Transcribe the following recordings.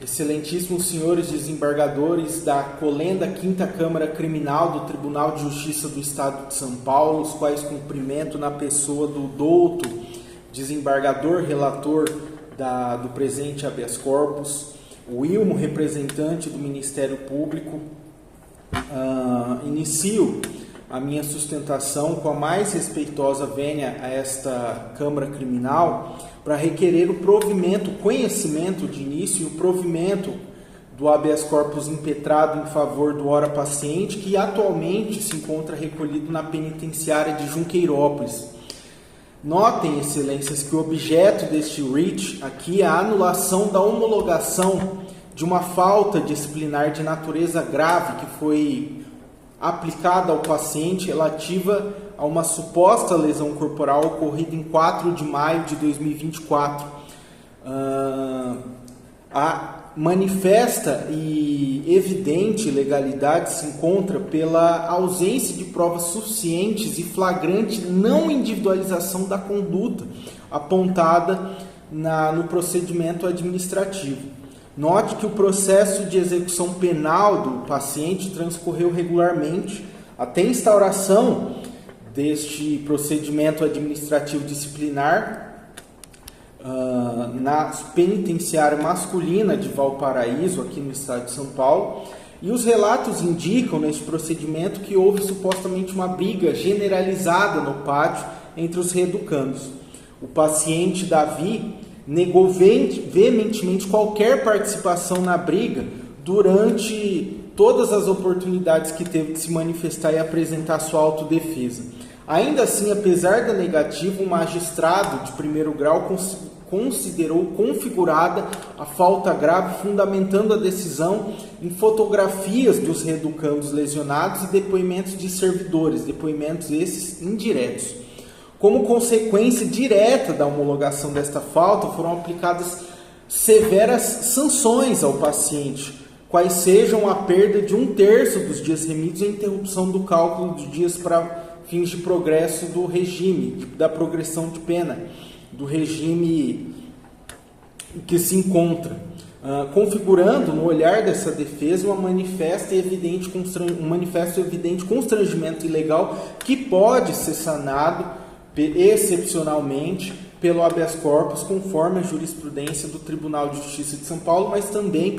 Excelentíssimos senhores desembargadores da Colenda Quinta Câmara Criminal do Tribunal de Justiça do Estado de São Paulo, os quais cumprimento na pessoa do douto desembargador relator do presente habeas corpus, o Wilmo, representante do Ministério Público. Inicio a minha sustentação com a mais respeitosa vênia a esta Câmara Criminal para requerer o provimento, conhecimento de início e o provimento do habeas corpus impetrado em favor do ora paciente, que atualmente se encontra recolhido na penitenciária de Junqueirópolis. Notem, excelências, que o objeto deste writ aqui é a anulação da homologação de uma falta disciplinar de natureza grave que foi aplicada ao paciente relativa a uma suposta lesão corporal ocorrida em 4 de maio de 2024. A manifesta e evidente ilegalidade se encontra pela ausência de provas suficientes e flagrante não individualização da conduta apontada no procedimento administrativo. Note que o processo de execução penal do paciente transcorreu regularmente até a instauração deste procedimento administrativo disciplinar na penitenciária masculina de Valparaíso, aqui no estado de São Paulo, e os relatos indicam neste procedimento que houve supostamente uma briga generalizada no pátio entre os reeducandos. O paciente Davi negou veementemente qualquer participação na briga durante todas as oportunidades que teve de se manifestar e apresentar sua autodefesa. Ainda assim, apesar da negativa, o magistrado de primeiro grau considerou configurada a falta grave, fundamentando a decisão em fotografias dos reeducandos lesionados e depoimentos de servidores, depoimentos esses indiretos. Como consequência direta da homologação desta falta, foram aplicadas severas sanções ao paciente, quais sejam a perda de 1/3 dos dias remidos e a interrupção do cálculo de dias para fins de progresso do regime, da progressão de pena, do regime que se encontra, configurando no olhar dessa defesa um manifesto evidente constrangimento ilegal que pode ser sanado excepcionalmente pelo habeas corpus, conforme a jurisprudência do Tribunal de Justiça de São Paulo, mas também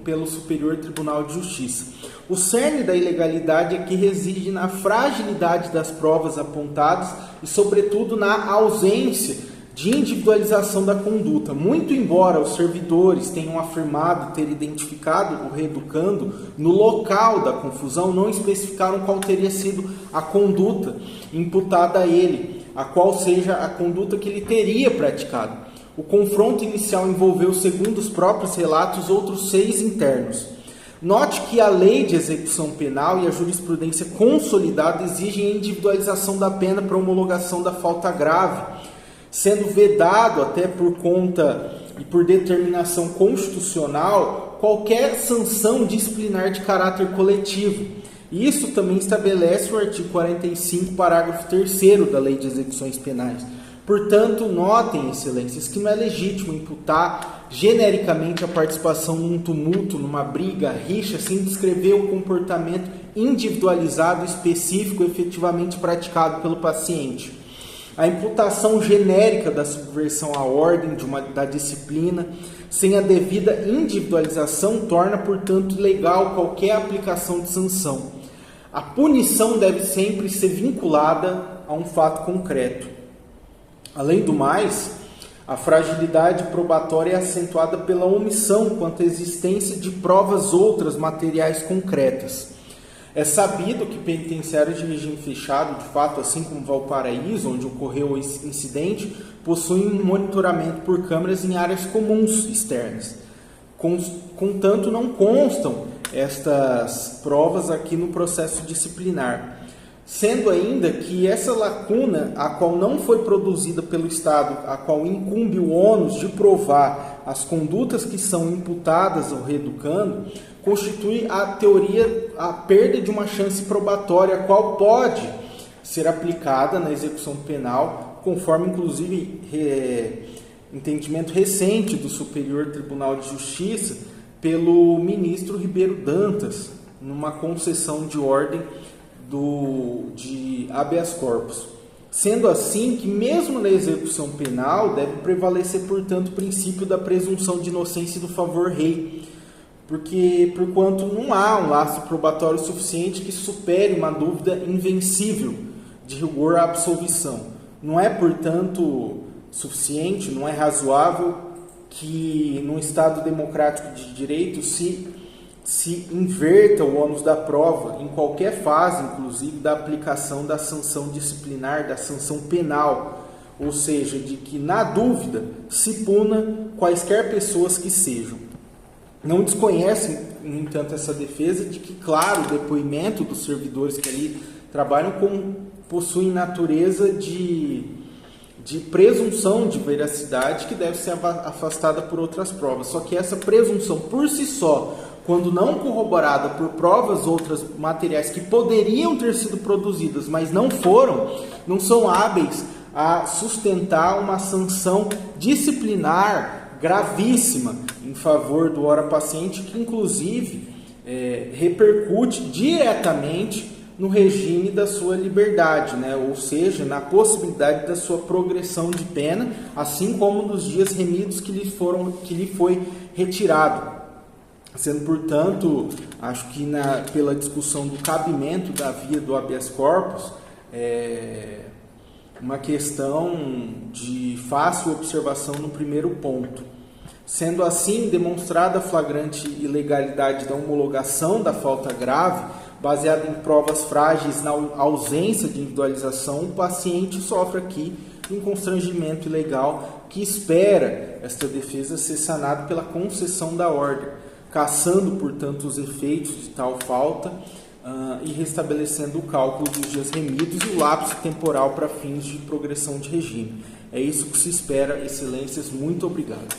pelo Superior Tribunal de Justiça. O cerne da ilegalidade aqui reside na fragilidade das provas apontadas e, sobretudo, na ausência de individualização da conduta. Muito embora os servidores tenham afirmado ter identificado o reeducando no local da confusão, não especificaram qual teria sido a conduta imputada a ele, a qual seja a conduta que ele teria praticado. O confronto inicial envolveu, segundo os próprios relatos, outros 6 internos. Note que a lei de execução penal e a jurisprudência consolidada exigem a individualização da pena para homologação da falta grave, sendo vedado até por conta e por determinação constitucional qualquer sanção disciplinar de caráter coletivo. Isso também estabelece o artigo 45, parágrafo 3º da Lei de Execuções Penais. Portanto, notem, excelências, que não é legítimo imputar genericamente a participação num tumulto, numa briga, rixa, sem descrever o comportamento individualizado, específico, efetivamente praticado pelo paciente. A imputação genérica da subversão à ordem da disciplina, sem a devida individualização, torna, portanto, legal qualquer aplicação de sanção. A punição deve sempre ser vinculada a um fato concreto. Além do mais, a fragilidade probatória é acentuada pela omissão quanto à existência de provas outras materiais concretas. É sabido que penitenciários de regime fechado, de fato, assim como Valparaíso, onde ocorreu o incidente, possuem um monitoramento por câmeras em áreas comuns externas. Contanto, não constam estas provas aqui no processo disciplinar. Sendo ainda que essa lacuna, a qual não foi produzida pelo Estado, a qual incumbe o ônus de provar as condutas que são imputadas ao reeducando, constitui a perda de uma chance probatória, a qual pode ser aplicada na execução penal, conforme inclusive entendimento recente do Superior Tribunal de Justiça, pelo ministro Ribeiro Dantas, numa concessão de ordem de habeas corpus. Sendo assim que, mesmo na execução penal, deve prevalecer, portanto, o princípio da presunção de inocência e do favor rei, porque, porquanto não há um laço probatório suficiente que supere uma dúvida invencível de rigor à absolvição. Não é, portanto, suficiente, não é razoável que, num Estado democrático de direito, se inverta o ônus da prova em qualquer fase, inclusive da aplicação da sanção disciplinar, da sanção penal, ou seja, de que, na dúvida, se puna quaisquer pessoas que sejam. Não desconhecem, no entanto, essa defesa de que, claro, o depoimento dos servidores que ali trabalham possuem natureza de presunção de veracidade que deve ser afastada por outras provas. Só que essa presunção, por si só, quando não corroborada por provas outras materiais que poderiam ter sido produzidas, mas não foram, não são hábeis a sustentar uma sanção disciplinar gravíssima em favor do ora paciente, que inclusive repercute diretamente no regime da sua liberdade, né? Ou seja, na possibilidade da sua progressão de pena, assim como nos dias remidos que lhe foi retirado. Sendo, portanto, acho que pela discussão do cabimento da via do habeas corpus, uma questão de fácil observação no primeiro ponto. Sendo assim, demonstrada a flagrante ilegalidade da homologação da falta grave, baseada em provas frágeis na ausência de individualização, o paciente sofre aqui um constrangimento ilegal que espera esta defesa ser sanado pela concessão da ordem, cassando, portanto, os efeitos de tal falta e restabelecendo o cálculo dos dias remidos e o lapso temporal para fins de progressão de regime. É isso que se espera, excelências. Muito obrigado.